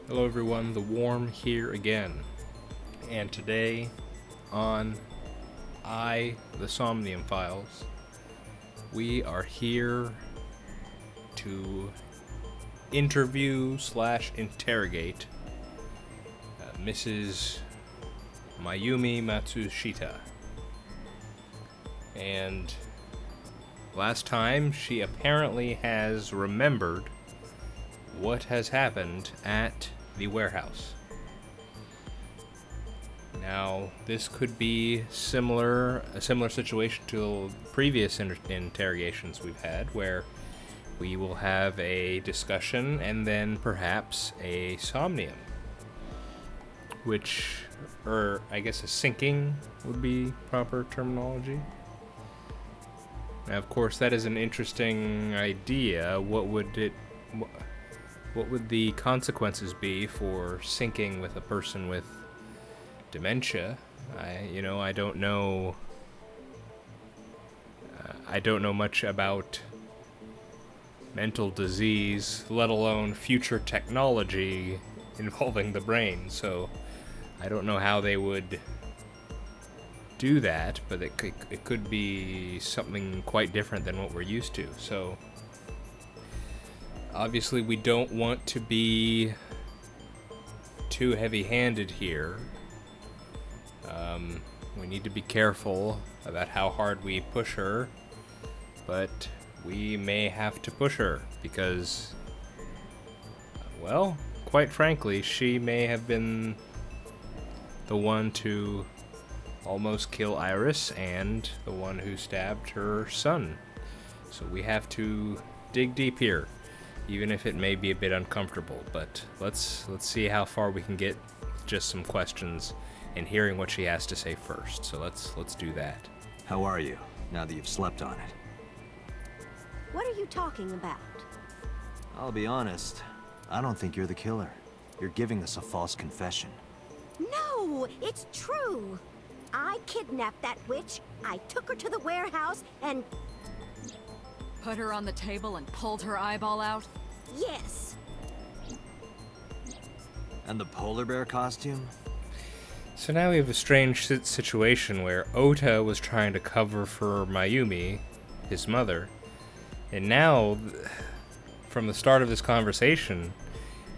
Hello everyone, the Warm here again. And today on the Somnium Files, we are here to interview / interrogate Mrs. Mayumi Matsushita. And last time, she apparently has remembered what has happened at the warehouse. Now, this could be a similar situation to previous interrogations we've had, where we will have a discussion and then perhaps a somnium, or I guess a sinking would be proper terminology. Now, of course, that is an interesting idea. What would the consequences be for syncing with a person with dementia? I don't know. I don't know much about mental disease, let alone future technology involving the brain. So I don't know how they would do that, but it could be something quite different than what we're used to. So obviously, we don't want to be too heavy-handed here. We need to be careful about how hard we push her, but we may have to push her because, well, quite frankly, she may have been the one to almost kill Iris and the one who stabbed her son. So we have to dig deep here, even if it may be a bit uncomfortable, but let's see how far we can get with just some questions and hearing what she has to say first. So let's do that. How are you, now that you've slept on it? What are you talking about? I'll be honest, I don't think you're the killer. You're giving us a false confession. No, it's true. I kidnapped that witch, I took her to the warehouse, and... Put her on the table and pulled her eyeball out? yes. And the polar bear costume? So now we have a strange situation where Ota was trying to cover for Mayumi, his mother, and now, from the start of this conversation,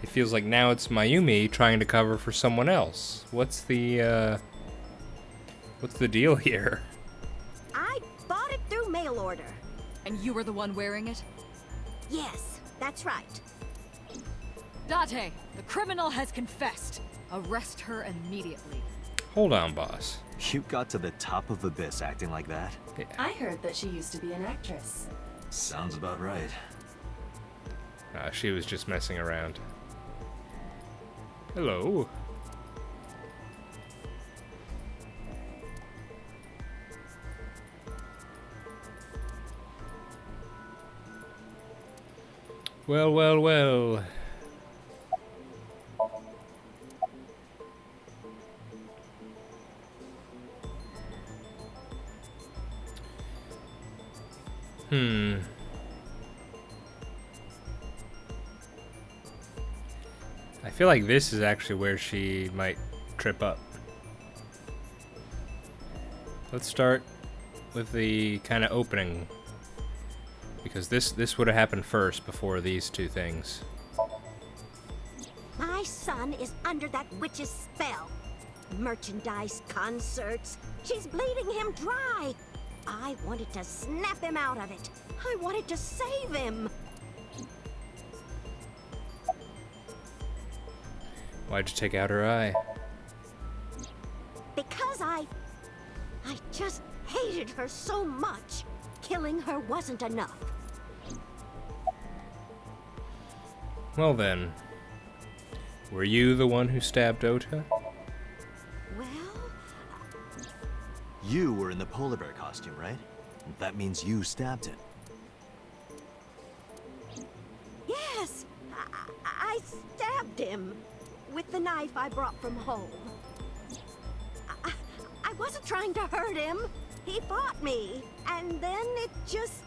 it feels like now it's Mayumi trying to cover for someone else. What's the deal here? I bought it through mail order. And you were the one wearing it? Yes, that's right. Date, the criminal has confessed. Arrest her immediately. Hold on, boss. You got to the top of Abyss acting like that? I heard that she used to be an actress. Sounds about right. She was just messing around. Hello. Well, well, well. I feel like this is actually where she might trip up. Let's start with the kind of opening, because this would have happened first before these two things. My son is under that witch's spell. Merchandise, concerts. She's bleeding him dry. I wanted to snap him out of it. I wanted to save him. Why'd you take out her eye? Because I just hated her so much. Killing her wasn't enough. Well then, were you the one who stabbed Ota? Well, You were in the polar bear costume, right? That means you stabbed it. yes, I stabbed him with the knife I brought from home. I wasn't trying to hurt him. He fought me, and then it just...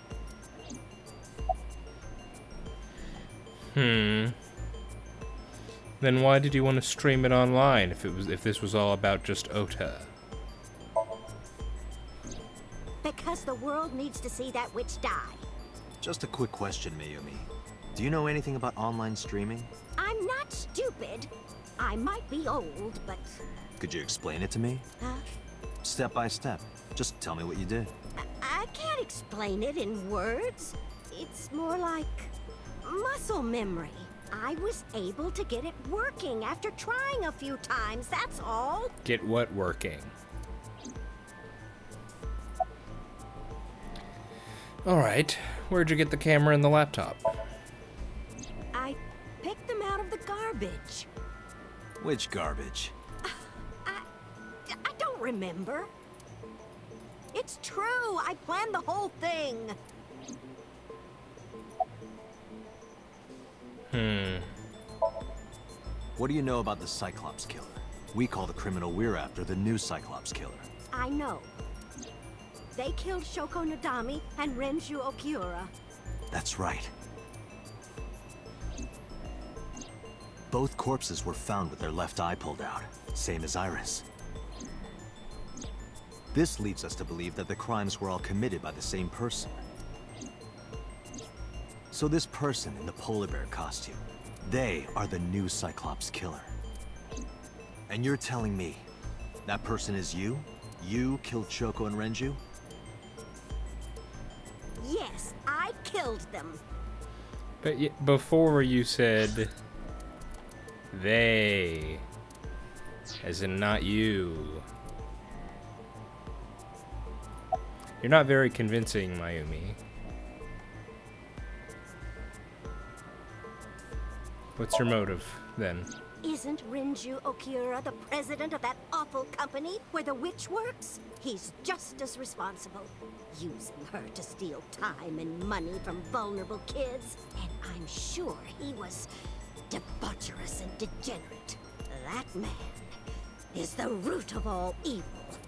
Then why did you want to stream it online if this was all about just Ota? Because the world needs to see that witch die. Just a quick question, Mayumi. Do you know anything about online streaming? I'm not stupid. I might be old, but... Could you explain it to me? Step by step. Just tell me what you did. I can't explain it in words. It's more like muscle memory. I was able to get it working after trying a few times, that's all. Get what working? Alright, where'd you get the camera and the laptop? I picked them out of the garbage. Which garbage? I don't remember. It's true, I planned the whole thing. What do you know about the Cyclops killer? We call the criminal we're after the new Cyclops killer. I know. They killed Shoko Nadami and Renju Okiura. That's right. Both corpses were found with their left eye pulled out, same as Iris. This leads us to believe that the crimes were all committed by the same person. So this person in the polar bear costume, they are the new Cyclops killer. And you're telling me that person is you? You killed Shoko and Renju? Yes, I killed them. But before you said they, as in not you. You're not very convincing, Mayumi. What's your motive, then? Isn't Renju Okiura the president of that awful company where the witch works? He's just as responsible, using her to steal time and money from vulnerable kids. And I'm sure he was debaucherous and degenerate. That man is the root of all evil.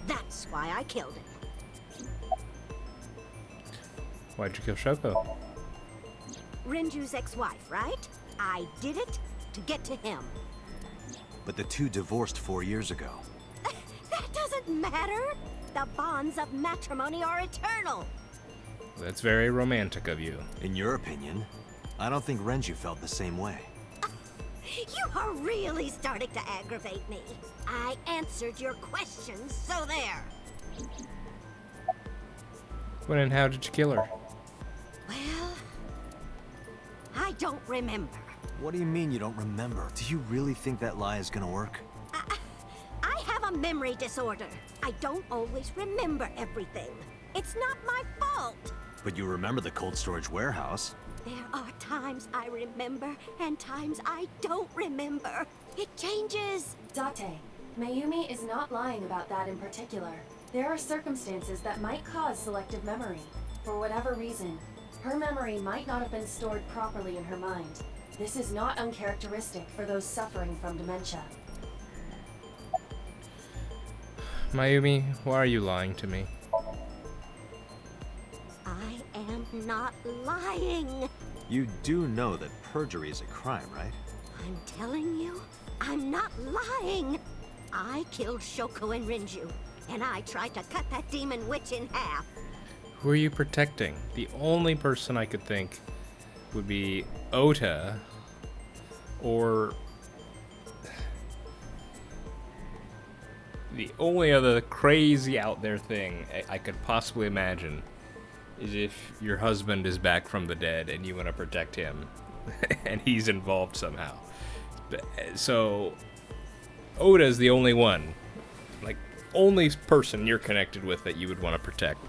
That's why I killed him. Why'd you kill Shoko? Renju's ex-wife, right? I did it to get to him. But the two divorced 4 years ago. That doesn't matter. The bonds of matrimony are eternal. That's very romantic of you. In your opinion, I don't think Renju felt the same way. You are really starting to aggravate me. I answered your questions, so there. When and how did you kill her? Well, I don't remember. What do you mean you don't remember? Do you really think that lie is gonna work? I have a memory disorder. I don't always remember everything. It's not my fault. But you remember the cold storage warehouse. There are times I remember and times I don't remember. It changes. Date, Mayumi is not lying about that in particular. There are circumstances that might cause selective memory. For whatever reason, her memory might not have been stored properly in her mind. This is not uncharacteristic for those suffering from dementia. Mayumi, why are you lying to me? I am not lying. You do know that perjury is a crime, right? I'm telling you, I'm not lying. I killed Shoko and Renju, and I tried to cut that demon witch in half. Who are you protecting? The only person I could think would be Ota, or the only other crazy out there thing I could possibly imagine is if your husband is back from the dead and you want to protect him and he's involved somehow. So Ota's the only one, like only person you're connected with that you would want to protect.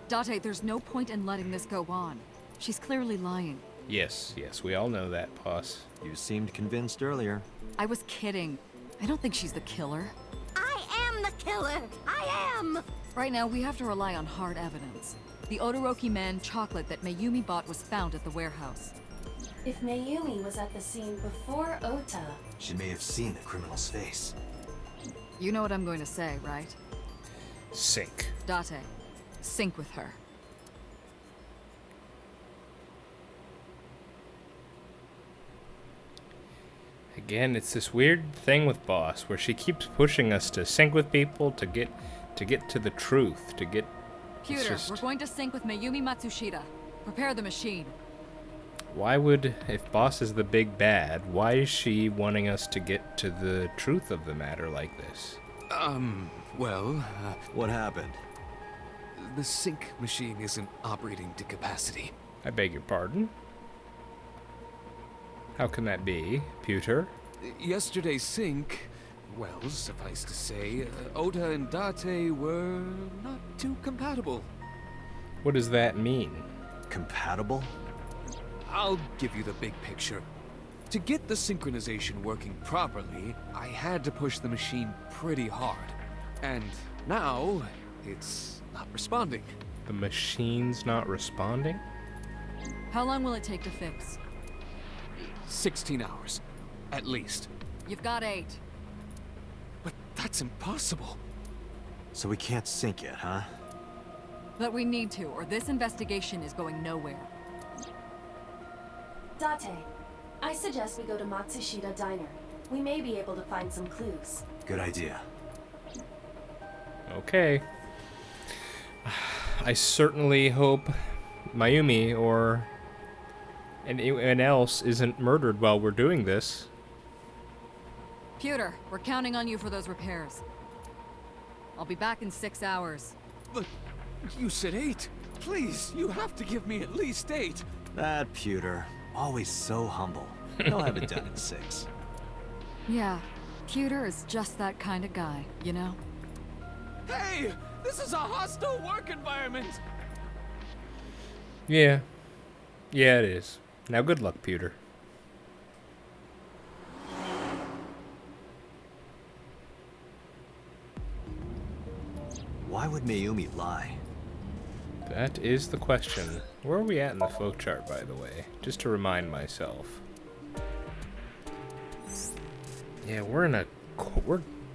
Date, there's no point in letting this go on. She's clearly lying. Yes, we all know that, boss. You seemed convinced earlier. I was kidding. I don't think she's the killer. I am the killer. I am. Right now, we have to rely on hard evidence. The Odoroki Man chocolate that Mayumi bought was found at the warehouse. If Mayumi was at the scene before Ota, She may have seen the criminal's face. You know what I'm going to say, right? Sink. Date, sync with her. Again, it's this weird thing with Boss where she keeps pushing us to sync with people to get to the truth, to get... Pewter, we're going to sync with Mayumi Matsushita. Prepare the machine. Why would, if Boss is the big bad, why is she wanting us to get to the truth of the matter like this? What happened? The sync machine isn't operating to capacity. I beg your pardon? How can that be, Pewter? Yesterday's sync, well, suffice to say, Ota and Date were not too compatible. What does that mean? Compatible? I'll give you the big picture. To get the synchronization working properly, I had to push the machine pretty hard. And now, it's not responding. The machine's not responding? How long will it take to fix? 16 hours, at least. You've got 8. But that's impossible. So we can't sync yet, huh? But we need to, or this investigation is going nowhere. Date, I suggest we go to Matsushita Diner. We may be able to find some clues. Good idea. Okay. I certainly hope Mayumi or anyone else isn't murdered while we're doing this. Pewter, we're counting on you for those repairs. I'll be back in 6 hours. But you said 8. Please, you have to give me at least 8. That Pewter, always so humble. He'll have it done in 6. Yeah, Pewter is just that kind of guy, you know? Hey! This is a hostile work environment! Yeah. Yeah, it is. Now good luck, Pewter. Why would Mayumi lie? That is the question. Where are we at in the flowchart, by the way? Just to remind myself. Yeah, we're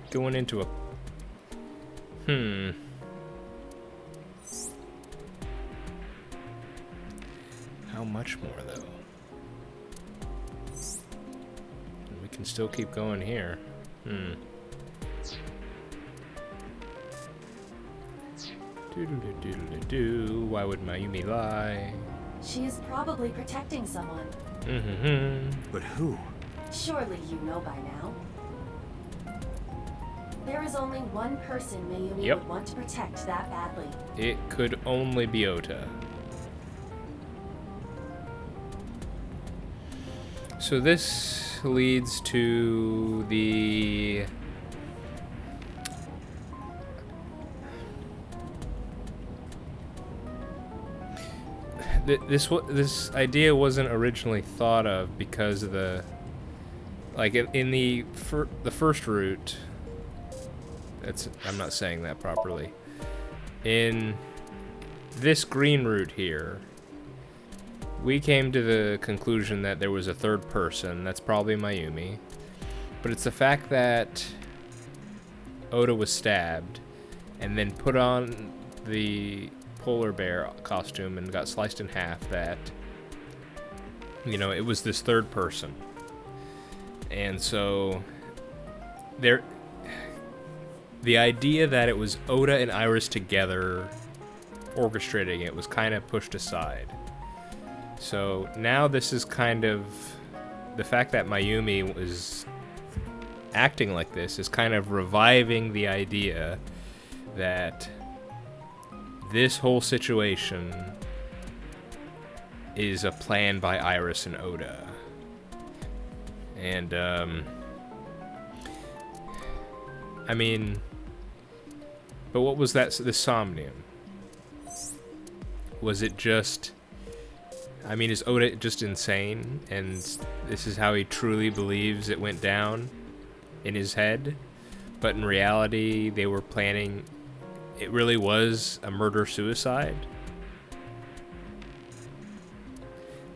going into a... How much more, though? We can still keep going here. Doodle-doo-doodle-doo. Why would Mayumi lie? She is probably protecting someone. But who? Surely you know by now. There is only one person Mayumi Yep. would want to protect that badly. It could only be Ota. So this leads to the... This idea wasn't originally thought of because of the... Like, in the first route... I'm not saying that properly. In this green route here, we came to the conclusion that there was a third person. That's probably Mayumi. But it's the fact that Ota was stabbed and then put on the polar bear costume and got sliced in half that, you know, it was this third person. And so the idea that it was Ota and Iris together orchestrating it was kind of pushed aside. So now this is kind of... The fact that Mayumi was acting like this is kind of reviving the idea that this whole situation is a plan by Iris and Ota. And, I mean... But what was that, the Somnium? Was it just... I mean, is Ota just insane, and this is how he truly believes it went down in his head? But in reality, they were planning... It really was a murder-suicide?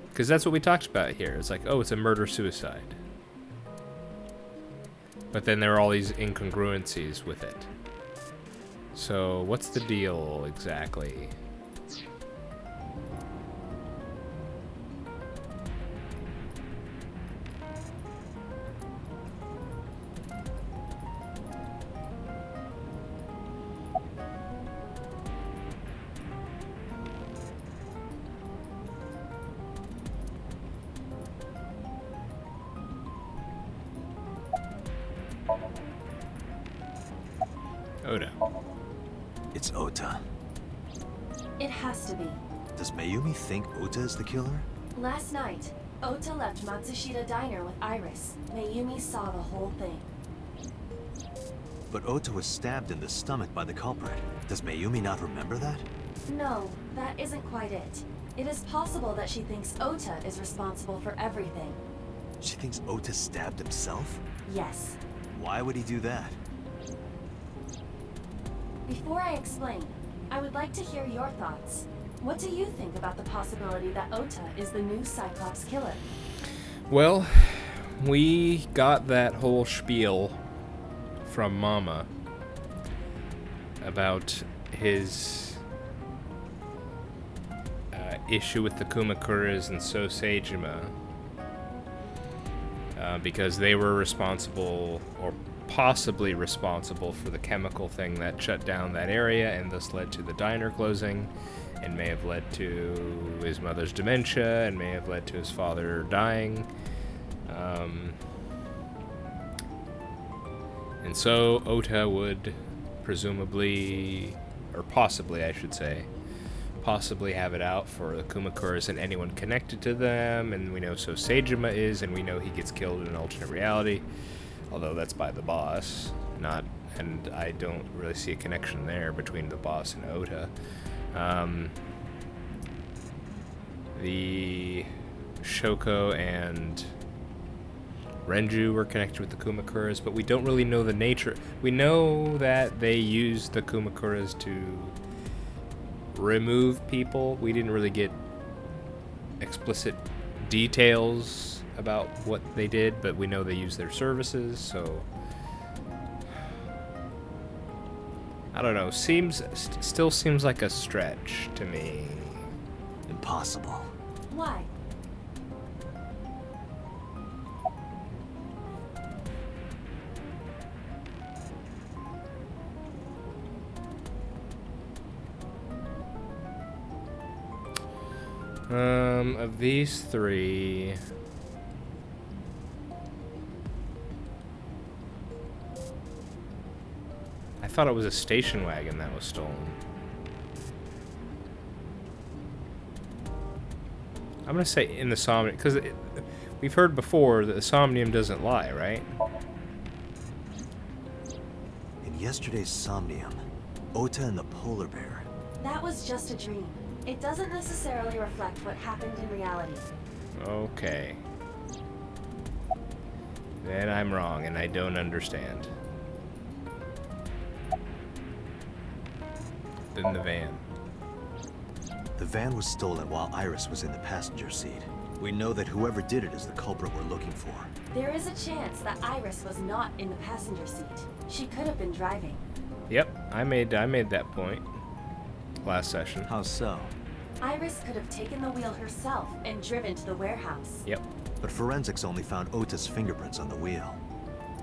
Because that's what we talked about here. It's like, oh, it's a murder-suicide. But then there are all these incongruencies with it. So, what's the deal exactly? Oda. It's Ota. It has to be. Does Mayumi think Ota is the killer? Last night, Ota left Matsushita Diner with Iris. Mayumi saw the whole thing. But Ota was stabbed in the stomach by the culprit. Does Mayumi not remember that? No, that isn't quite it. It is possible that she thinks Ota is responsible for everything. She thinks Ota stabbed himself? Yes. Why would he do that? Before I explain, I would like to hear your thoughts. What do you think about the possibility that Ota is the new Cyclops killer? Well, we got that whole spiel from Mama about his issue with the Kumakuras and So Seijima, because they were responsible, or possibly responsible, for the chemical thing that shut down that area and thus led to the diner closing, and may have led to his mother's dementia, and may have led to his father dying. And so Ota would presumably, or possibly I should say, possibly have it out for the Kumakuras and anyone connected to them, and we know So Seijima is, and we know he gets killed in an alternate reality, although that's by the boss, and I don't really see a connection there between the boss and Ota. The Shoko and Renju were connected with the Kumakuras, but we don't really know the nature. We know that they used the Kumakuras to remove people. We didn't really get explicit details about what they did, but we know they used their services, so I don't know. Still seems like a stretch to me. Impossible. Why? Of these three, I thought it was a station wagon that was stolen. I'm gonna say in the Somnium, because we've heard before that the Somnium doesn't lie, right? In yesterday's Somnium, Ota and the polar bear. That was just a dream. It doesn't necessarily reflect what happened in reality. Okay. Then I'm wrong and I don't understand. Then the van. The van was stolen while Iris was in the passenger seat. We know that whoever did it is the culprit we're looking for. There is a chance that Iris was not in the passenger seat. She could have been driving. Yep, I made that point last session. How so? Iris could have taken the wheel herself and driven to the warehouse. Yep. But forensics only found Ota's fingerprints on the wheel.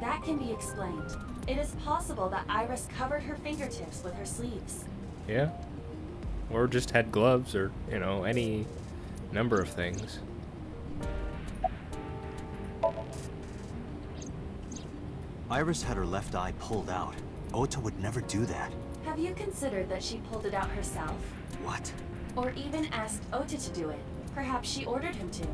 That can be explained. It is possible that Iris covered her fingertips with her sleeves. Yeah. Or just had gloves, or, you know, any number of things. Iris had her left eye pulled out. Ota would never do that. Have you considered that she pulled it out herself? What? Or even asked Ota to do it? Perhaps she ordered him to.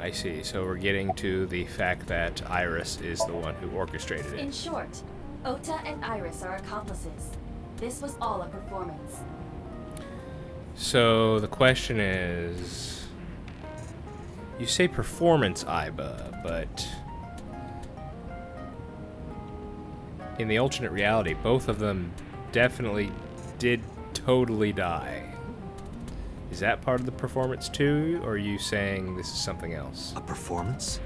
I see. So we're getting to the fact that Iris is the one who orchestrated In it. short, Ota and Iris are accomplices. This was all a performance. So the question is, you say performance, Iba, but in the alternate reality, both of them definitely did totally die. Is that part of the performance too, or are you saying this is something else? A performance?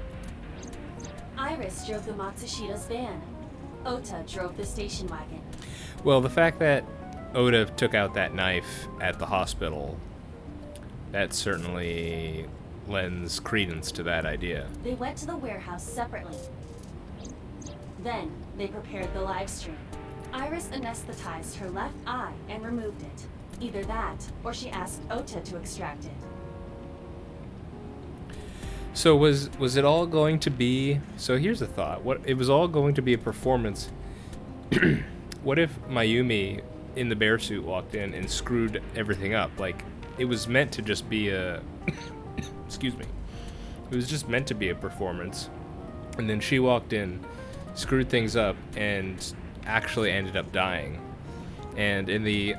Iris drove the Matsushita's van. Ota drove the station wagon. Well, the fact that Oda took out that knife at the hospital, that certainly lends credence to that idea. They went to the warehouse separately. Then, they prepared the live stream. Iris anesthetized her left eye and removed it. Either that, or she asked Ota to extract it. So was it all going to be... So here's the thought. It was all going to be a performance What if Mayumi in the bear suit walked in and screwed everything up? Like, it was meant to just be a... excuse me. It was just meant to be a performance. And then she walked in, screwed things up, and actually ended up dying. And in the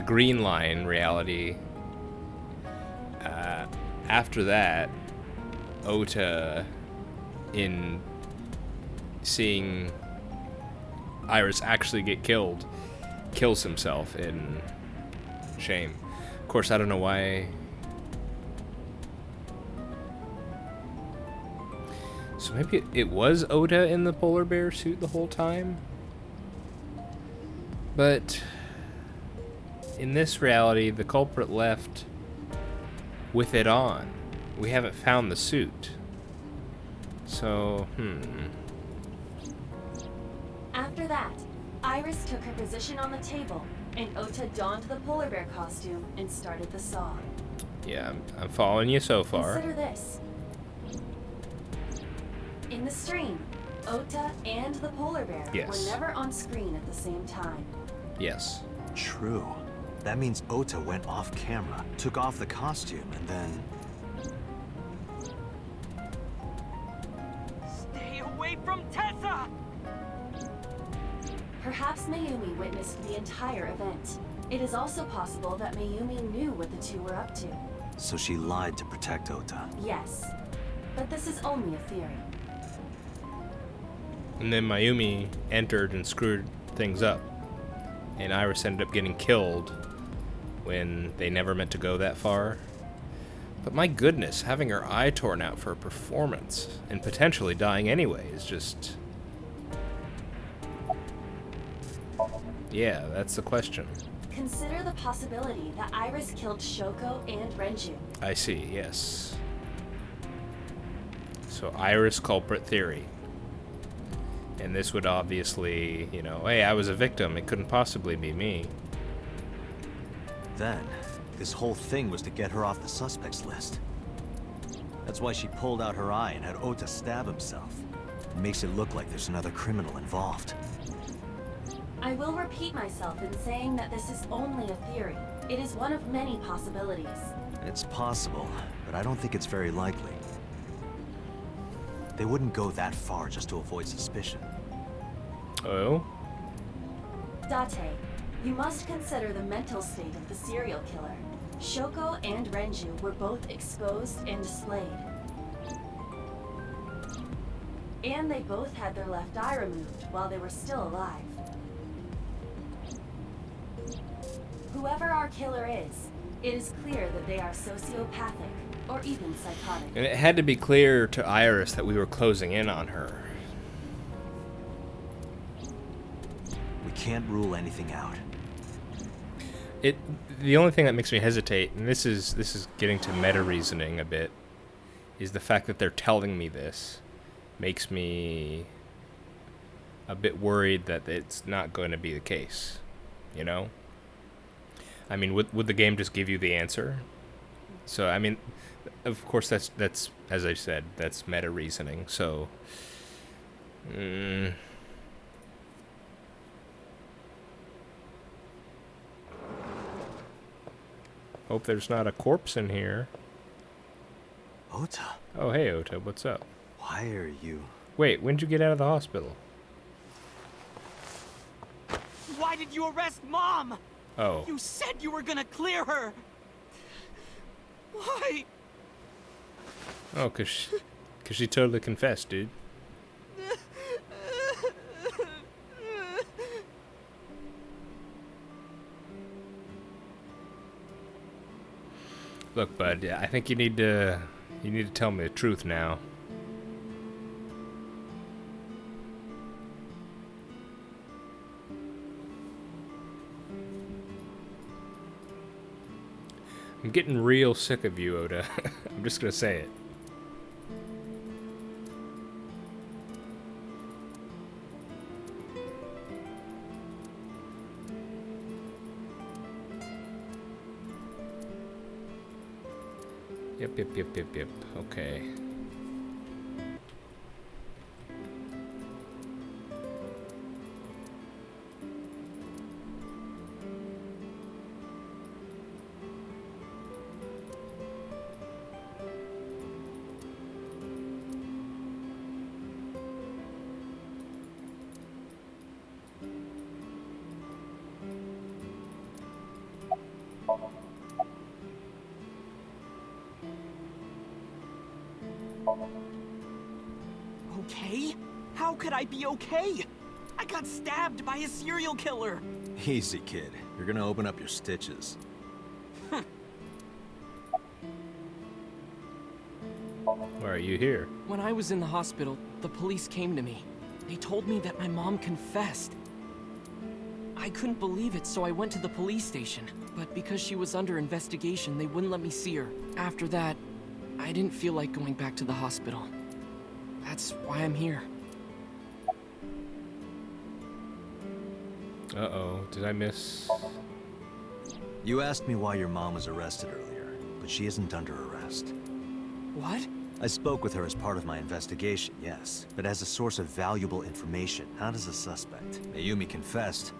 green line reality, after that, Ota, in seeing Iris actually get killed, kills himself in shame. Of course, I don't know why. So maybe it was Ota in the polar bear suit the whole time? But in this reality, the culprit left with it on. We haven't found the suit. So, After that, Iris took her position on the table, and Ota donned the polar bear costume and started the saw. Yeah, I'm following you so far. Consider this. In the stream, Ota and the polar bear Yes. were never on screen at the same time. Yes. True. That means Ota went off camera, took off the costume, and then... Stay away from Tessa! Perhaps Mayumi witnessed the entire event. It is also possible that Mayumi knew what the two were up to. So she lied to protect Ota. Yes, but this is only a theory. And then Mayumi entered and screwed things up. And Iris ended up getting killed when they never meant to go that far. But my goodness, having her eye torn out for a performance and potentially dying anyway is just... Yeah, that's the question. Consider the possibility that Iris killed Shoko and Renju. I see, yes. So Iris culprit theory. And this would obviously, you know, hey, I was a victim. It couldn't possibly be me. Then, this whole thing was to get her off the suspects list. That's why she pulled out her eye and had Ota stab himself. It makes it look like there's another criminal involved. I will repeat myself in saying that this is only a theory. It is one of many possibilities. It's possible, but I don't think it's very likely. They wouldn't go that far just to avoid suspicion. Oh? Date, you must consider the mental state of the serial killer. Shoko and Renju were both exposed and slayed. And they both had their left eye removed while they were still alive. Whoever our killer is, it is clear that they are sociopathic or even psychotic. And it had to be clear to Iris that we were closing in on her. We can't rule anything out. The only thing that makes me hesitate, and this is getting to meta reasoning a bit, is the fact that they're telling me this makes me a bit worried that it's not going to be the case. You know? I mean, would the game just give you the answer? So, I mean, of course, that's as I said, that's meta reasoning. So, hope there's not a corpse in here. Ota, Oh, hey, Ota, what's up? why are you... Wait, when'd you get out of the hospital? Why did you arrest Mom? Oh, You said you were gonna clear her! Why? oh, cause she totally confessed, dude. Look, bud, I think you need to tell me the truth now. I'm getting real sick of you, Oda. I'm just gonna say it. Yep. Okay. Okay? How could I be okay? I got stabbed by a serial killer. Easy, kid. You're gonna open up your stitches. Why are you here? When I was in the hospital, the police came to me. They told me that my mom confessed. I couldn't believe it, so I went to the police station. But because she was under investigation, they wouldn't let me see her. After that, I didn't feel like going back to the hospital. That's why I'm here. Uh-oh, did I miss? You asked me why your mom was arrested earlier, but she isn't under arrest. What? I spoke with her as part of my investigation, yes, but as a source of valuable information, not as a suspect. Mayumi confessed,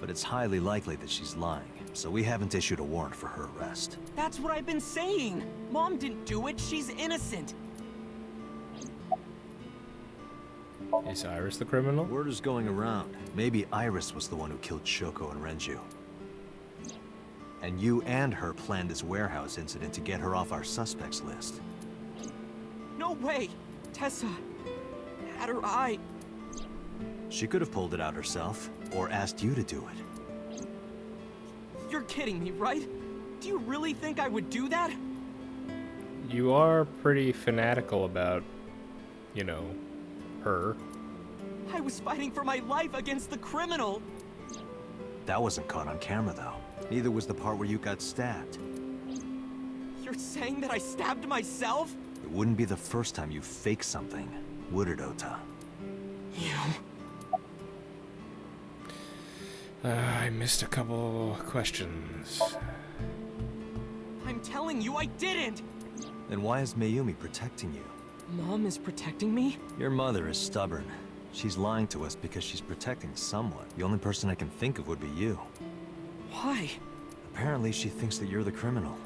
but it's highly likely that she's lying, so we haven't issued a warrant for her arrest. That's what I've been saying. Mom didn't do it. She's innocent. Is Iris the criminal? Word is going around. Maybe Iris was the one who killed Shoko and Renju. And you and her planned this warehouse incident to get her off our suspects list. No way. Tessa had her eye. She could have pulled it out herself, or asked you to do it. You're kidding me, right? Do you really think I would do that? You are pretty fanatical about, you know, her. I was fighting for my life against the criminal. That wasn't caught on camera, though. Neither was the part where you got stabbed. You're saying that I stabbed myself? It wouldn't be the first time you faked something, would it, Ota? You... I missed a couple questions. I'm telling you, I didn't! Then why is Mayumi protecting you? Mom is protecting me? Your mother is stubborn. She's lying to us because she's protecting someone. The only person I can think of would be you. Why? Apparently, she thinks that you're the criminal.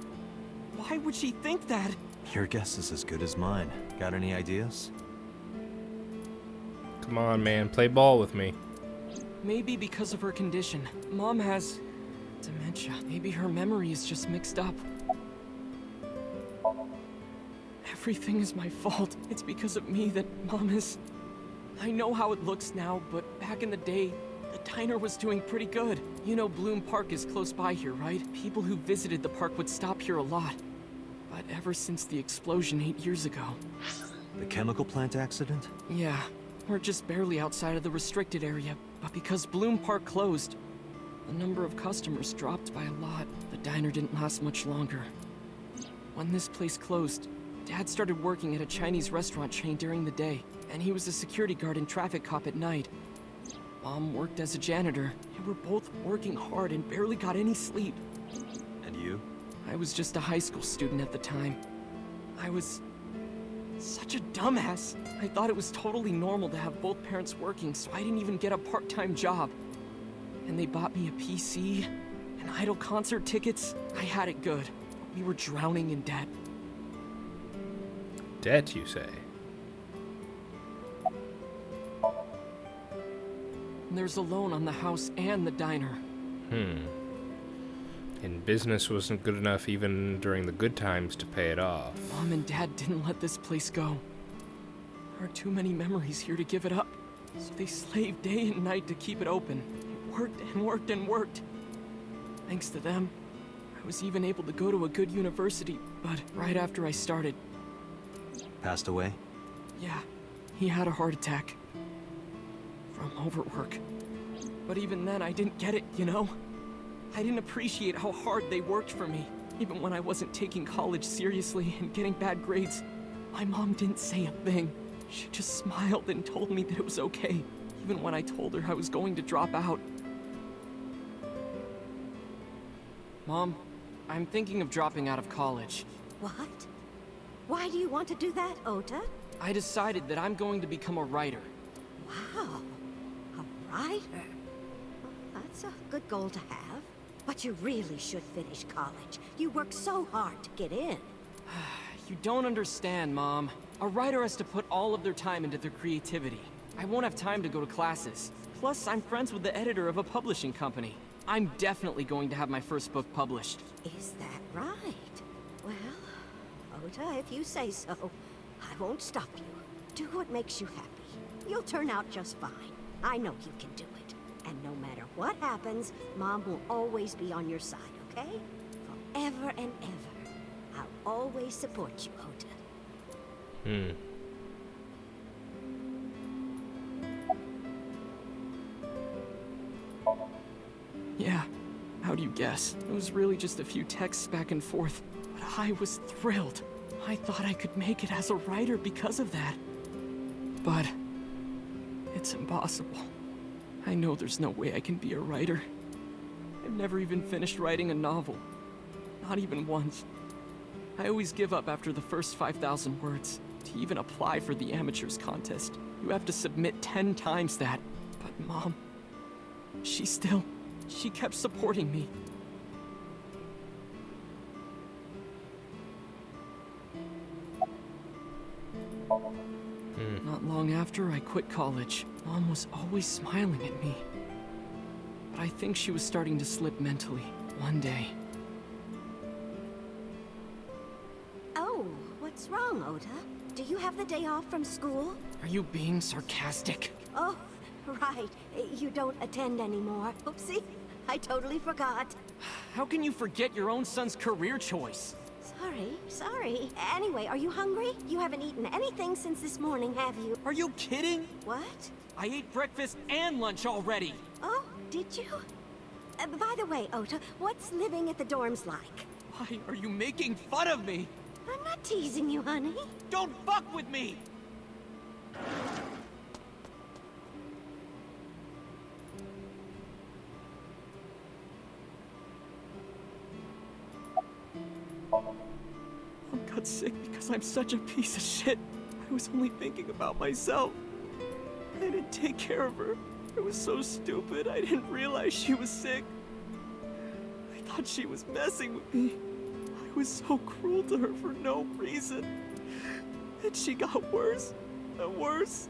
Why would she think that? Your guess is as good as mine. Got any ideas? Come on, man, play ball with me. Maybe because of her condition. Mom has dementia. Maybe her memory is just mixed up. Everything is my fault. It's because of me that Mom is... I know how it looks now, but back in the day, the diner was doing pretty good. You know Bloom Park is close by here, right? People who visited the park would stop here a lot. But ever since the explosion 8 years ago... The chemical plant accident? Yeah, we're just barely outside of the restricted area. But because Bloom Park closed, the number of customers dropped by a lot. The diner didn't last much longer. When this place closed, Dad started working at a Chinese restaurant chain during the day, and he was a security guard and traffic cop at night. Mom worked as a janitor, and we're both working hard and barely got any sleep. And you? I was just a high school student at the time. I was such a dumbass. I thought it was totally normal to have both parents working, so I didn't even get a part-time job. And they bought me a PC and Idol concert tickets. I had it good. We were drowning in debt. Debt, you say? And there's a loan on the house and the diner. And business wasn't good enough even during the good times to pay it off. Mom and Dad didn't let this place go. There are too many memories here to give it up. So they slaved day and night to keep it open. They worked and worked and worked. Thanks to them, I was even able to go to a good university, but right after I started... Passed away? Yeah, he had a heart attack. From overwork. But even then, I didn't get it, you know? I didn't appreciate how hard they worked for me. Even when I wasn't taking college seriously and getting bad grades, my mom didn't say a thing. She just smiled and told me that it was okay, even when I told her I was going to drop out. Mom, I'm thinking of dropping out of college. What? Why do you want to do that, Ota? I decided that I'm going to become a writer. Wow. A writer? Well, that's a good goal to have. But you really should finish college. You worked so hard to get in. You don't understand, Mom. A writer has to put all of their time into their creativity. I won't have time to go to classes. Plus, I'm friends with the editor of a publishing company. I'm definitely going to have my first book published. Is that right? Well, Ota, if you say so. I won't stop you. Do what makes you happy. You'll turn out just fine. I know you can do it. And no matter what happens, Mom will always be on your side, okay? Forever and ever. I'll always support you, Ota. Yeah, how'd you guess? It was really just a few texts back and forth, but I was thrilled. I thought I could make it as a writer because of that. But it's impossible. I know there's no way I can be a writer. I've never even finished writing a novel. Not even once. I always give up after the first 5,000 words. To even apply for the amateurs contest, you have to submit 10 times that. But Mom, she kept supporting me. Not long after I quit college, Mom was always smiling at me. But I think she was starting to slip mentally one day. Oh, what's wrong, Ota? Do you have the day off from school? Are you being sarcastic? Oh, right. You don't attend anymore. Oopsie. I totally forgot. How can you forget your own son's career choice? Sorry. Anyway, are you hungry? You haven't eaten anything since this morning, have you? Are you kidding? What? I ate breakfast and lunch already. Oh, did you? By the way, Ota, what's living at the dorms like? Why are you making fun of me? I'm not teasing you, honey. Don't fuck with me! Mom got sick because I'm such a piece of shit. I was only thinking about myself. I didn't take care of her. I was so stupid, I didn't realize she was sick. I thought she was messing with me. I was so cruel to her for no reason. And she got worse and worse.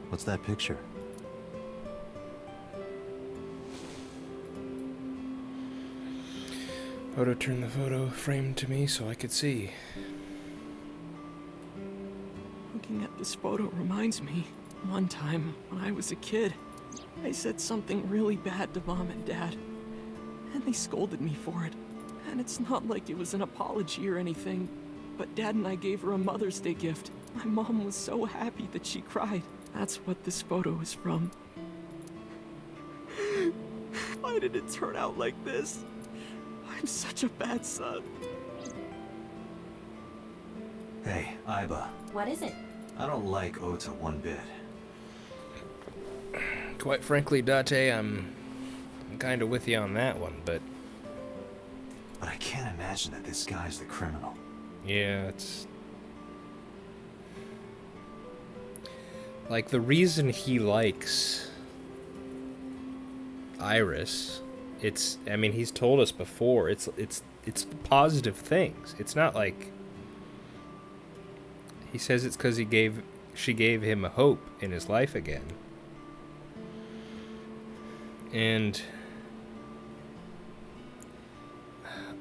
What's that picture? Oda turned the photo frame to me so I could see. Looking at this photo reminds me, one time when I was a kid, I said something really bad to Mom and Dad, and they scolded me for it. And it's not like it was an apology or anything, but Dad and I gave her a Mother's Day gift. My mom was so happy that she cried. That's what this photo is from. Why did it turn out like this? I'm such a bad son. Hey, Aiba. What is it? I don't like Ota one bit. Quite frankly, Date, I'm kind of with you on that one, but But I can't imagine that this guy's the criminal. yeah, it's like the reason he likes Iris. I mean, he's told us before. It's positive things. It's not like he says it's because she gave him a hope in his life again. And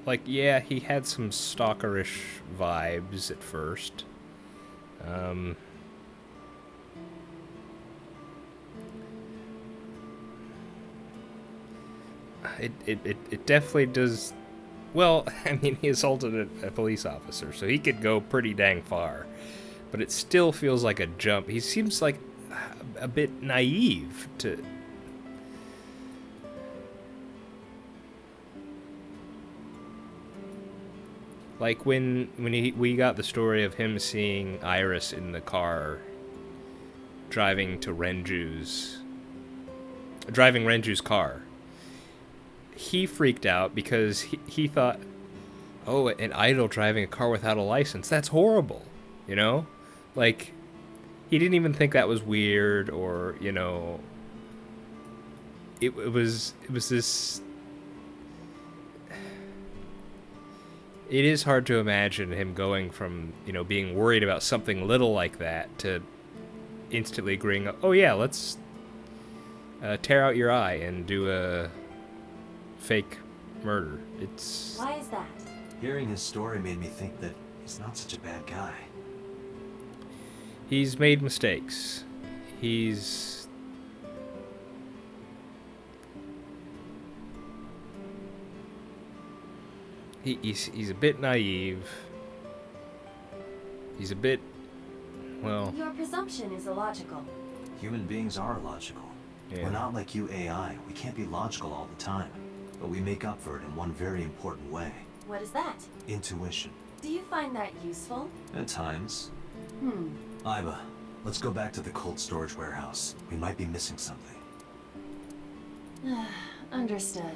like, yeah, he had some stalkerish vibes at first. It definitely does. Well, I mean, he assaulted a police officer, so he could go pretty dang far. But it still feels like a jump. He seems like a bit naive to. Like when we got the story of him seeing Iris in the car driving Renju's car. He freaked out because he thought, oh, an idol driving a car without a license, that's horrible, you know? Like, he didn't even think that was weird, or, you know, it was this. It is hard to imagine him going from, you know, being worried about something little like that to instantly agreeing, oh yeah, let's tear out your eye and do a fake murder. It's... Why is that? Hearing his story made me think that he's not such a bad guy. He's made mistakes. He's a bit naive. He's a bit, well, Your presumption is illogical. Human beings are logical. Yeah. We're not like you AI. We can't be logical all the time. But we make up for it in one very important way. What is that? Intuition. Do you find that useful? At times. Hmm. Iba, let's go back to the cold storage warehouse. We might be missing something. Understood.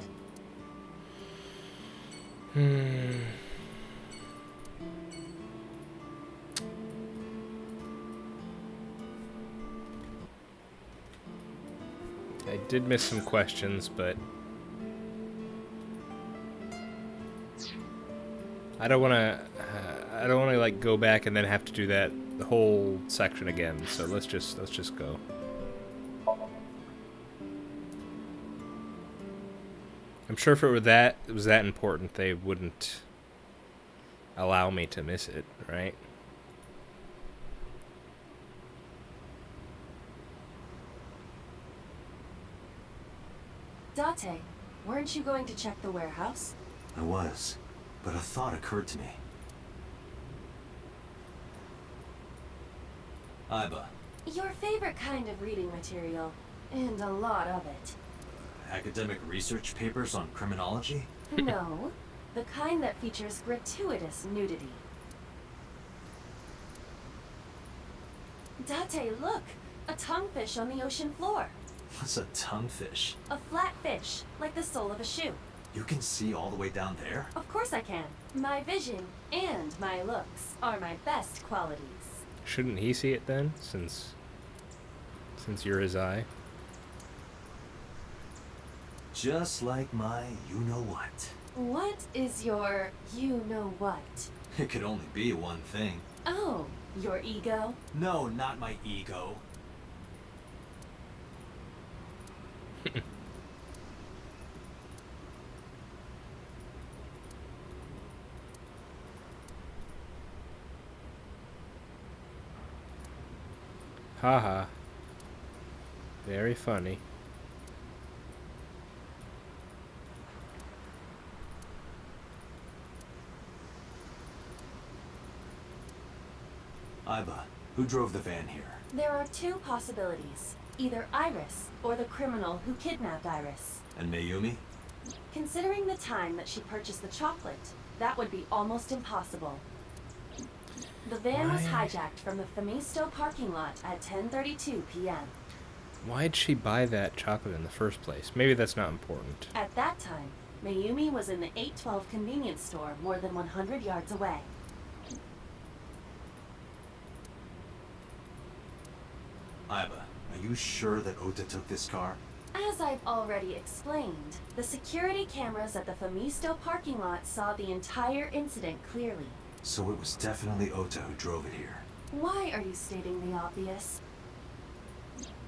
I did miss some questions, but I don't want to like go back and then have to do that the whole section again. So let's just go. I'm sure if it was that important, they wouldn't allow me to miss it, right? Date, weren't you going to check the warehouse? I was, but a thought occurred to me. Iba, Your favorite kind of reading material, and a lot of it. academic research papers on criminology? No, the kind that features gratuitous nudity. Date, look! A tonguefish on the ocean floor. What's a tonguefish? A flat fish, like the sole of a shoe. You can see all the way down there? Of course I can. My vision and my looks are my best qualities. Shouldn't he see it then, since you're his eye? Just like my you-know-what. What is your you-know-what? It could only be one thing. Oh, your ego? No, not my ego. Haha. Very funny. Iba, who drove the van here? There are two possibilities. Either Iris, or the criminal who kidnapped Iris. And Mayumi? Considering the time that she purchased the chocolate, that would be almost impossible. The van was Why? hijacked from the Femisto parking lot at 10:32 p.m. Why'd she buy that chocolate in the first place? Maybe that's not important. At that time, Mayumi was in the 812 convenience store more than 100 yards away. Iba, are you sure that Ota took this car? As I've already explained, the security cameras at the Femisto parking lot saw the entire incident clearly. So it was definitely Ota who drove it here. Why are you stating the obvious?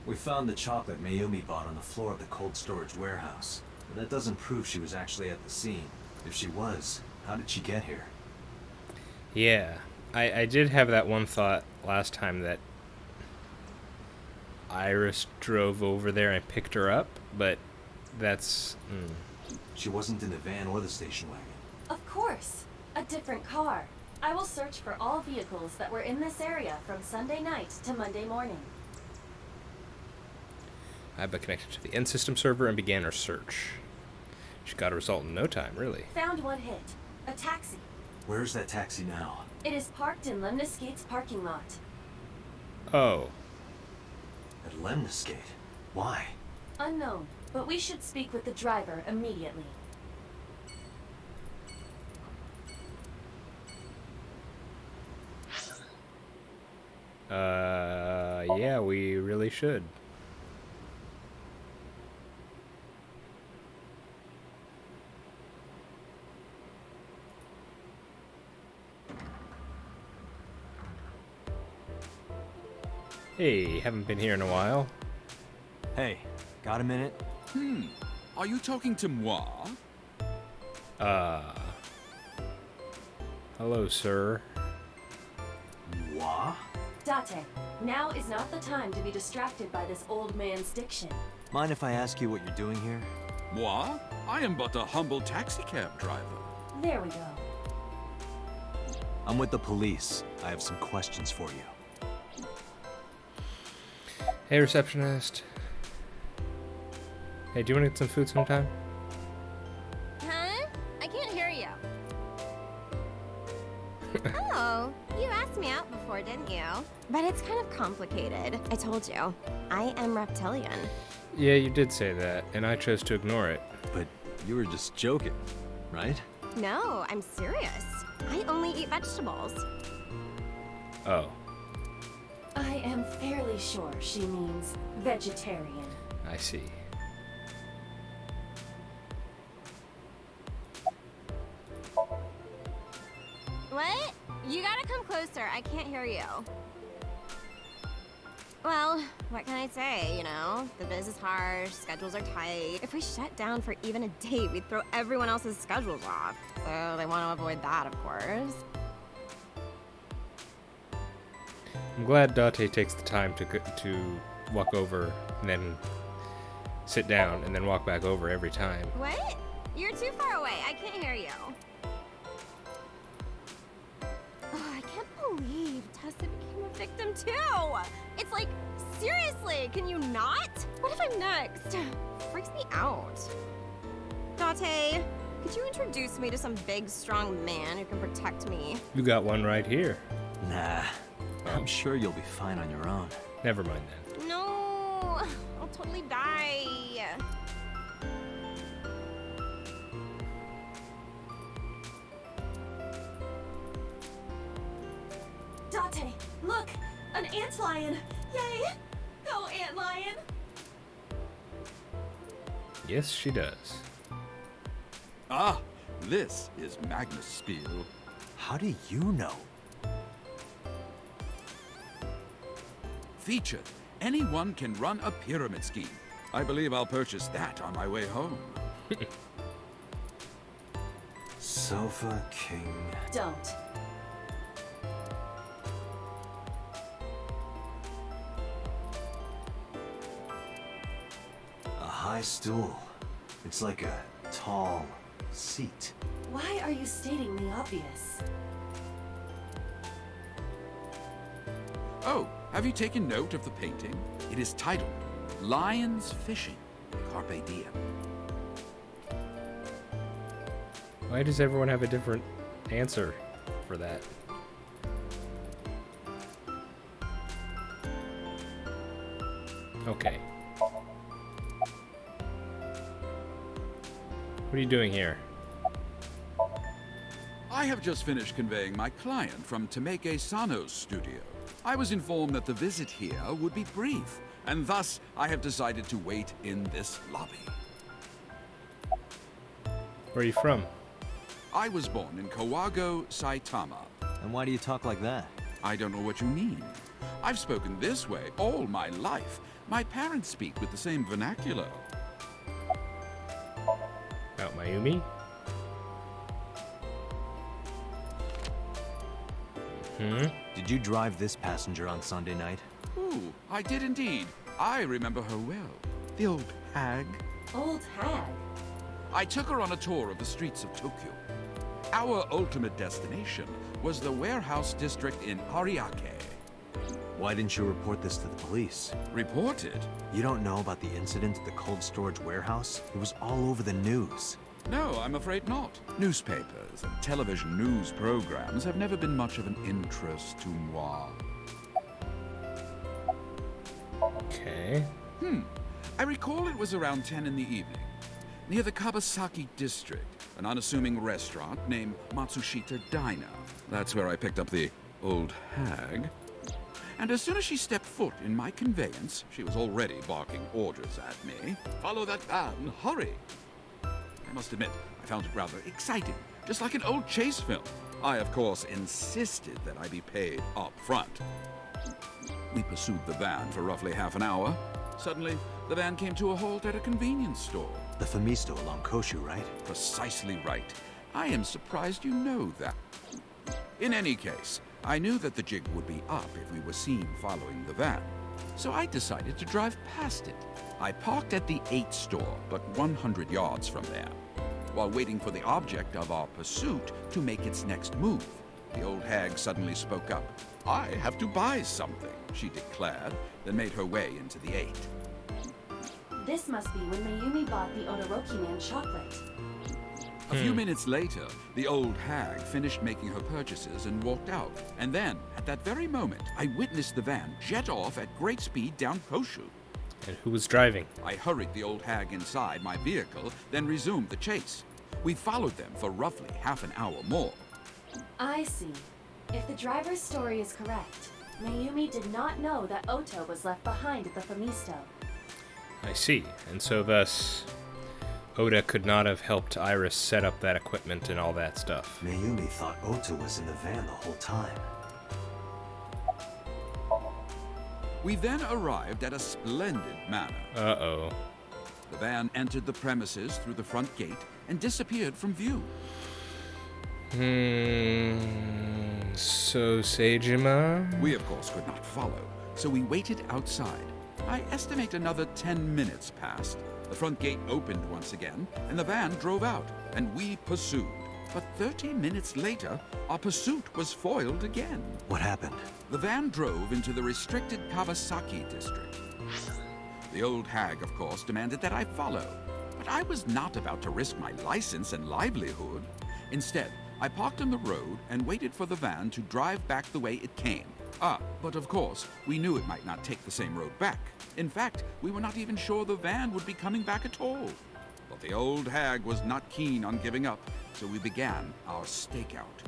We found the chocolate Mayumi bought on the floor of the cold storage warehouse. But that doesn't prove she was actually at the scene. If she was, how did she get here? Yeah, I did have that one thought last time that Iris drove over there and picked her up, but that's... She wasn't in the van or the station wagon. Of course, a different car. I will search for all vehicles that were in this area from Sunday night to Monday morning. Iba connected to the end system server and began her search. She got a result in no time, really. Found one hit. A taxi. Where's that taxi now? It is parked in Lemniscate's parking lot. Oh. At Lemniscate? Why? Unknown, but we should speak with the driver immediately. Yeah, we really should. Hey, haven't been here in a while. Hey, got a minute? Are you talking to moi? Hello, sir. What? Date, now is not the time to be distracted by this old man's diction. Mind if I ask you what you're doing here? Moi? I am but a humble taxicab driver. There we go. I'm with the police. I have some questions for you. Hey, receptionist. Hey, do you want to get some food sometime? Huh? I can't hear you. Oh, you asked me out before, didn't you? But it's kind of complicated. I told you. I am reptilian. Yeah, you did say that, and I chose to ignore it. But you were just joking, right? No, I'm serious. I only eat vegetables. Oh, I am fairly sure she means vegetarian. I see. What? You gotta come closer. I can't hear you. Well, what can I say, you know? The biz is harsh, schedules are tight. If we shut down for even a day, we'd throw everyone else's schedules off. So they want to avoid that, of course. I'm glad Date takes the time to walk over and then sit down and then walk back over every time. What? You're too far away. I can't hear you. Oh, I can't believe Tessa became a victim too. It's like, seriously, can you not? What if I'm next? Freaks me out. Date, could you introduce me to some big, strong man who can protect me? You got one right here. Nah. I'm sure you'll be fine on your own. Never mind then. No, I'll totally die. Date, look! An antlion! Yay! Go, antlion! Yes, she does. Ah, this is Magnus Spiel. How do you know? Featured. Anyone can run a pyramid scheme. I believe I'll purchase that on my way home. Sofa King. Don't. A high stool. It's like a tall seat. Why are you stating the obvious? Oh, have you taken note of the painting? It is titled Lions Fishing. Carpe diem. Why does everyone have a different answer for that? Okay. What are you doing here? I have just finished conveying my client from Temeke Sano's studio. I was informed that the visit here would be brief, and thus I have decided to wait in this lobby. Where are you from? I was born in Kawago, Saitama. And why do you talk like that? I don't know what you mean. I've spoken this way all my life. My parents speak with the same vernacular. Mount Mayumi? Did you drive this passenger on Sunday night? Ooh, I did indeed. I remember her well. The old hag. Old hag. I took her on a tour of the streets of Tokyo. Our ultimate destination was the warehouse district in Ariake. Why didn't you report this to the police? Reported? You don't know about the incident at the cold storage warehouse? It was all over the news. No, I'm afraid not. Newspapers and television news programs have never been much of an interest to moi. Okay. I recall it was around 10 in the evening, near the Kabasaki district, an unassuming restaurant named Matsushita Diner. That's where I picked up the old hag. And as soon as she stepped foot in my conveyance, she was already barking orders at me. Follow that van, hurry! I must admit, I found it rather exciting, just like an old chase film. I, of course, insisted that I be paid up front. We pursued the van for roughly half an hour. Suddenly, the van came to a halt at a convenience store. The Famisto along Koshu, right? Precisely right. I am surprised you know that. In any case, I knew that the jig would be up if we were seen following the van, so I decided to drive past it. I parked at the 8 store, but 100 yards from there, while waiting for the object of our pursuit to make its next move. The old hag suddenly spoke up. "I have to buy something," she declared, then made her way into the 8. This must be when Mayumi bought the Odoroki man chocolate. A few minutes later, the old hag finished making her purchases and walked out. And then, at that very moment, I witnessed the van jet off at great speed down Poshu. And who was driving? I hurried the old hag inside my vehicle, then resumed the chase. We followed them for roughly half an hour more. I see. If the driver's story is correct, Mayumi did not know that Oto was left behind at the Famisto. I see. And so thus, Oda could not have helped Iris set up that equipment and all that stuff. Mayumi thought Ota was in the van the whole time. We then arrived at a splendid manor. Uh-oh. The van entered the premises through the front gate and disappeared from view. So Seijima? We, of course, could not follow, so we waited outside. I estimate another 10 minutes passed. The front gate opened once again, and the van drove out, and we pursued. But 30 minutes later, our pursuit was foiled again. What happened? The van drove into the restricted Kawasaki district. The old hag, of course, demanded that I follow, but I was not about to risk my license and livelihood. Instead, I parked on the road and waited for the van to drive back the way it came. But of course, we knew it might not take the same road back. In fact, we were not even sure the van would be coming back at all. But the old hag was not keen on giving up, so we began our stakeout.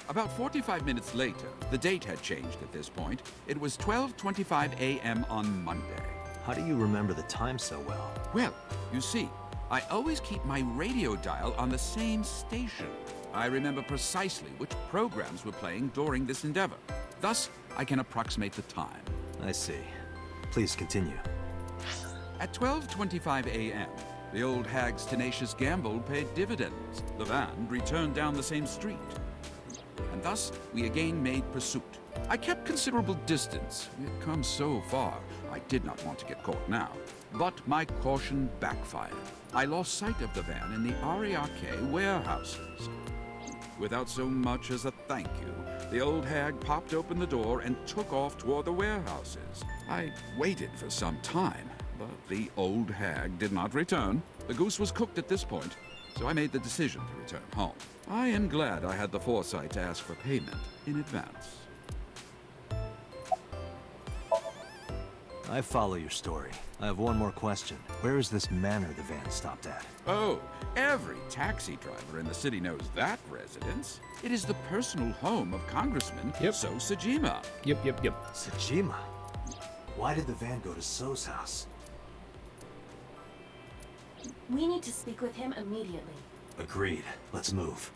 About 45 minutes later, the date had changed at this point. It was 12:25 a.m. on Monday. How do you remember the time so well? Well, you see, I always keep my radio dial on the same station. I remember precisely which programs were playing during this endeavor. Thus, I can approximate the time. I see. Please continue. At 12:25 a.m., the old hag's tenacious gamble paid dividends. The van returned down the same street. And thus, we again made pursuit. I kept considerable distance. We had come so far, I did not want to get caught now. But my caution backfired. I lost sight of the van in the Ariake warehouses. Without so much as a thank you, the old hag popped open the door and took off toward the warehouses. I waited for some time, but the old hag did not return. The goose was cooked at this point, so I made the decision to return home. I am glad I had the foresight to ask for payment in advance. I follow your story. I have one more question. Where is this manor the van stopped at? Oh, every taxi driver in the city knows that residence. It is the personal home of Congressman So Sejima. Yep. Sejima? Why did the van go to So's house? We need to speak with him immediately. Agreed. Let's move.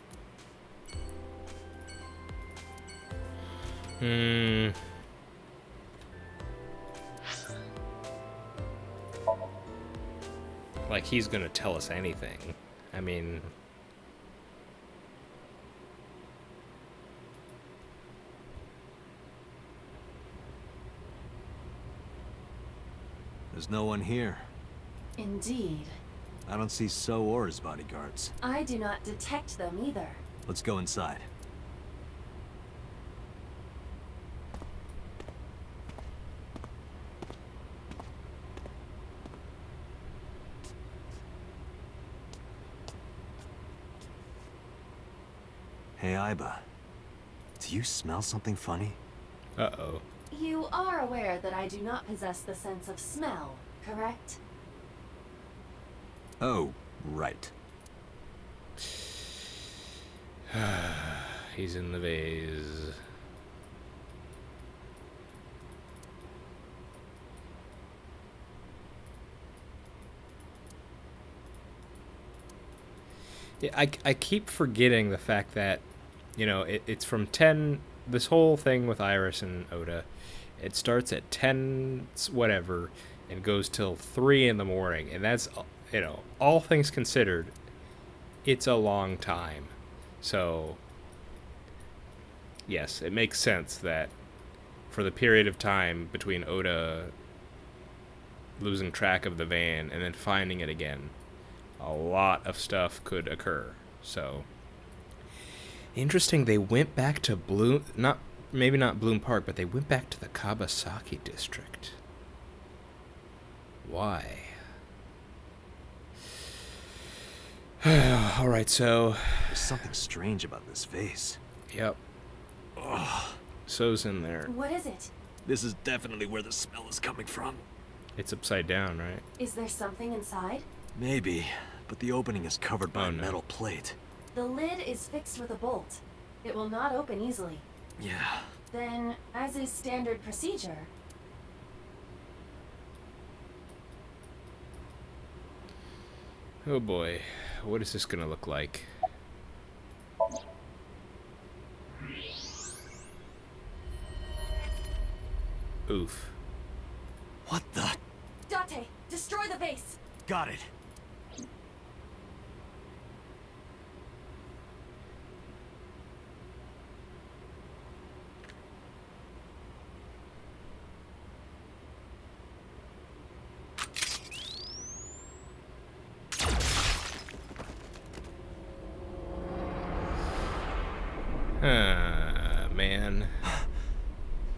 Like he's gonna tell us anything. I mean... There's no one here. Indeed. I don't see So or his bodyguards. I do not detect them either. Let's go inside. Hey, Aiba. Do you smell something funny? Uh-oh. You are aware that I do not possess the sense of smell, correct? Oh, right. He's in the vase. Yeah, I keep forgetting the fact that, you know, it's from 10, this whole thing with Iris and Oda, it starts at 10 whatever and goes till 3 in the morning, and that's, you know, all things considered, it's a long time. So, yes, it makes sense that for the period of time between Oda losing track of the van and then finding it again, a lot of stuff could occur. So, interesting, they went back to maybe not Bloom Park, but they went back to the Kabasaki district. Why? Alright, so... There's something strange about this vase. Yep. Ugh. So's in there. What is it? This is definitely where the smell is coming from. It's upside down, right? Is there something inside? Maybe, but the opening is covered by a metal plate. The lid is fixed with a bolt. It will not open easily. Yeah. Then, as is standard procedure... Oh boy, what is this gonna look like? Oof. What the? Date, destroy the vase! Got it. Man.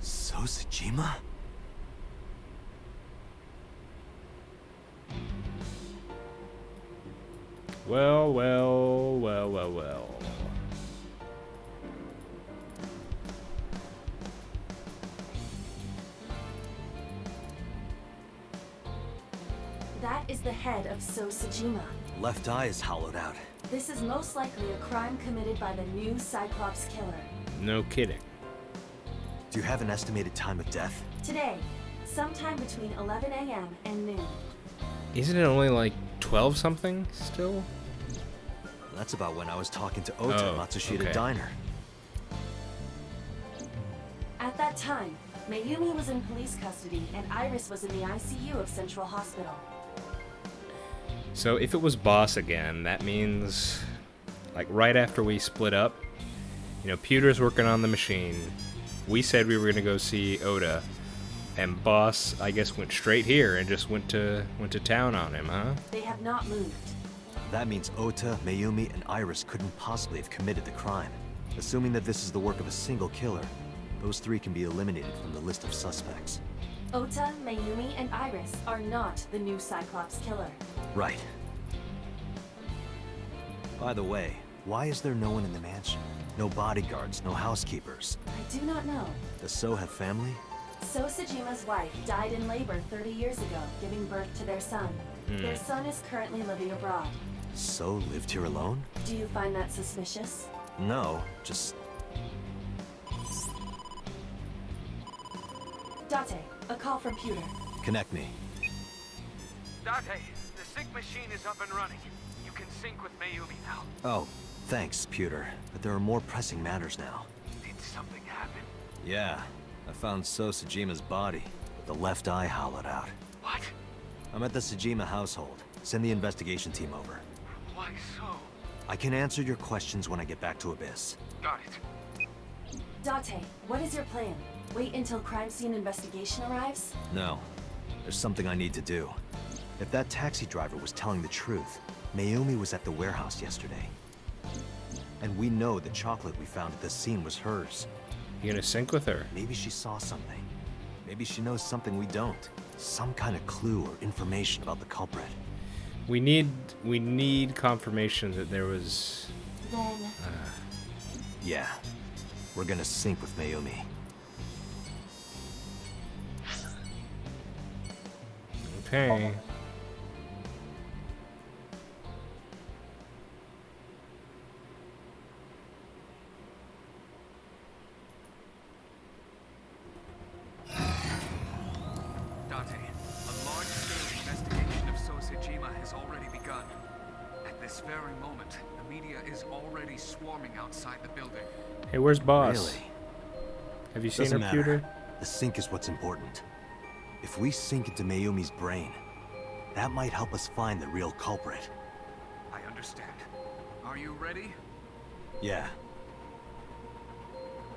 Sosajima? Well, well, well, well, well. That is the head of Sosajima. Left eye is hollowed out. This is most likely a crime committed by the new Cyclops killer. No kidding. Do you have an estimated time of death? Today, sometime between 11 a.m. and noon. Isn't it only like 12 something still? That's about when I was talking to Ota at Matsushita okay. Diner. At that time, Mayumi was in police custody and Iris was in the ICU of Central Hospital. So if it was Boss again, that means, like, right after we split up, you know, Pewter's working on the machine. We said we were going to go see Oda, and Boss, I guess, went straight here and just went to town on him, huh? They have not moved. That means Ota, Mayumi, and Iris couldn't possibly have committed the crime. Assuming that this is the work of a single killer, those three can be eliminated from the list of suspects. Ota, Mayumi, and Iris are not the new Cyclops killer. Right. By the way, why is there no one in the mansion? No bodyguards, no housekeepers. I do not know. Does So have family? Sosajima's wife died in labor 30 years ago, giving birth to their son. Their son is currently living abroad. So lived here alone? Do you find that suspicious? No, just... Date, a call from Pewter. Connect me. Date, the sync machine is up and running. You can sync with Mayumi now. Oh, thanks, Pewter. But there are more pressing matters now. Did something happen? Yeah, I found So Sajima's body, with the left eye hollowed out. What? I'm at the Sajima household. Send the investigation team over. Why so? I can answer your questions when I get back to Abyss. Got it. Date, what is your plan? Wait until crime scene investigation arrives? No. There's something I need to do. If that taxi driver was telling the truth, Mayumi was at the warehouse yesterday. And we know the chocolate we found at the scene was hers. You gonna sync with her? Maybe she saw something. Maybe she knows something we don't. Some kind of clue or information about the culprit. We need confirmation that there was... Then... Yeah. We're gonna sync with Mayumi. Okay. Date, a large-scale investigation of Sosajima has already begun. At this very moment, the media is already swarming outside the building. Hey, where's Boss? Really? Have you seen Doesn't her, matter. Pewter? The sync is what's important. If we sync into Mayumi's brain, that might help us find the real culprit. I understand. Are you ready? Yeah.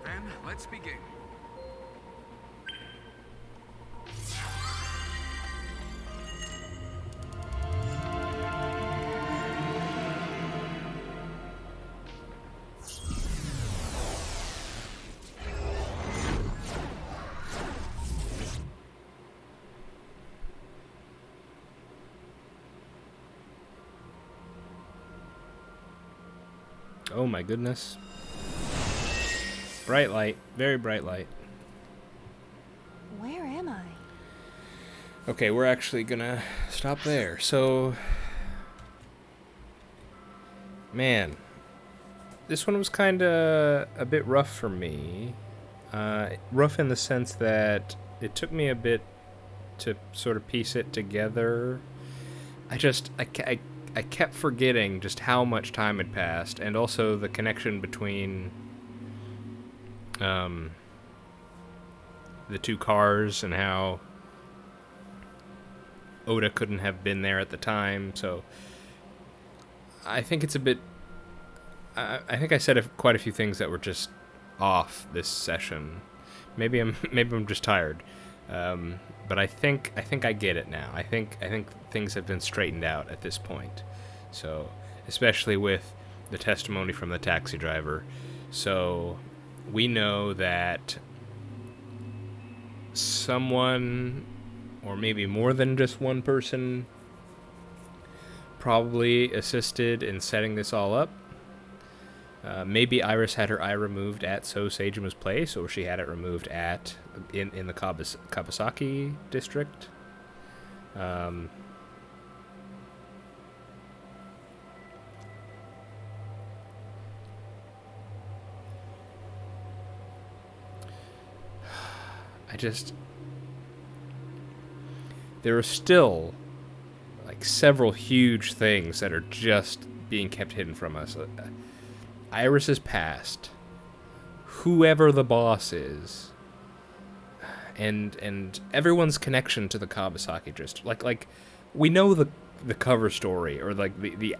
Then, let's begin. Oh my goodness. Bright light. Very bright light. Where am I? Okay, we're actually gonna stop there. So, man, this one was kind of a bit rough for me. Rough in the sense that it took me a bit to sort of piece it together. I kept forgetting just how much time had passed, and also the connection between the two cars and how Oda couldn't have been there at the time. So I think it's a bit. I think I said quite a few things that were just off this session. Maybe I'm just tired. But I think I get it now. I think things have been straightened out at this point. So, especially with the testimony from the taxi driver. So, we know that someone, or maybe more than just one person, probably assisted in setting this all up. Maybe Iris had her eye removed at So Seijima's place, or she had it removed in the Kabasaki district. There are still like several huge things that are just being kept hidden from us. Iris's past, whoever the boss is, and everyone's connection to the Kabasaki district. Like we know the cover story, or like the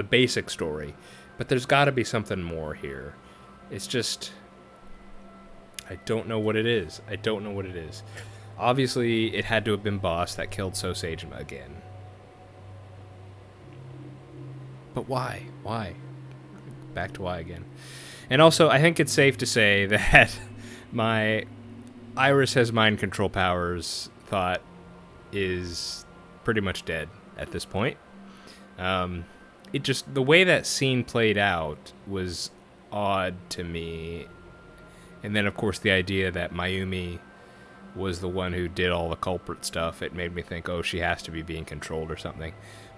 basic story, but there's got to be something more here. It's just, I don't know what it is. Obviously, it had to have been Boss that killed So Seijima again. But why? Why? Back to why again. And also, I think it's safe to say that my Iris has mind control powers thought is pretty much dead at this point. It just, the way that scene played out was odd to me. And then, of course, the idea that Mayumi was the one who did all the culprit stuff, it made me think, oh, she has to be being controlled or something.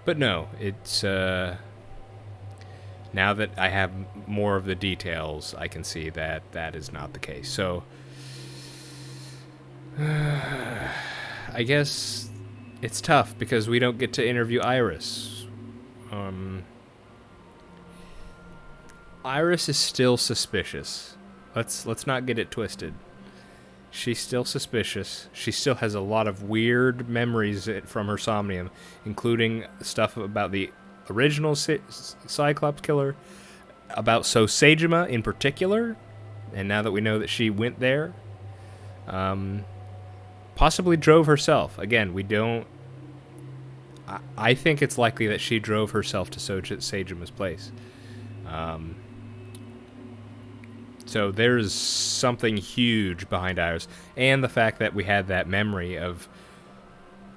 But no, it's, now that I have more of the details, I can see that that is not the case. So, I guess it's tough because we don't get to interview Iris. Iris is still suspicious. Let's not get it twisted. She's still suspicious. She still has a lot of weird memories from her Somnium, including stuff about the original Cyclops killer, about So Seijima in particular, and now that we know that she went there, possibly drove herself. Again, we don't... I think it's likely that she drove herself to So Seijima's place. So there's something huge behind Iris. And the fact that we had that memory of,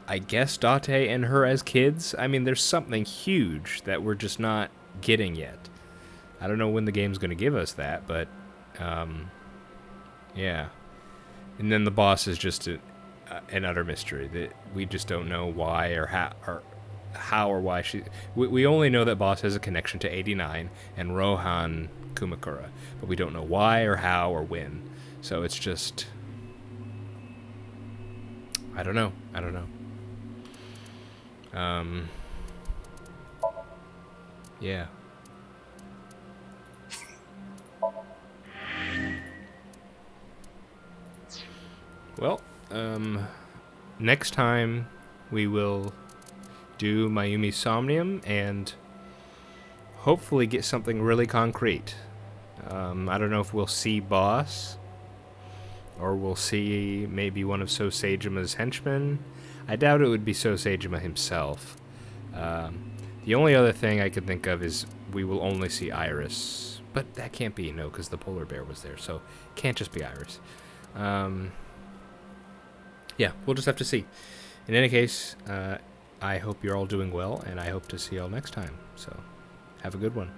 I guess, Date and her as kids. I mean, there's something huge that we're just not getting yet. I don't know when the game's going to give us that, but, yeah. And then the boss is just an utter mystery. That we just don't know why or how or why she... We only know that boss has a connection to 89 and Rohan Kumakura, but we don't know why or how or when. So it's just... I don't know. Yeah. Well, next time we will do Mayumi's Somnium, and hopefully get something really concrete. I don't know if we'll see Boss, or we'll see maybe one of Sosagema's henchmen. I doubt it would be Sosagema himself. The only other thing I could think of is we will only see Iris. But that can't be, no, because the polar bear was there, so it can't just be Iris. Yeah, we'll just have to see. In any case, I hope you're all doing well, and I hope to see you all next time. So, have a good one.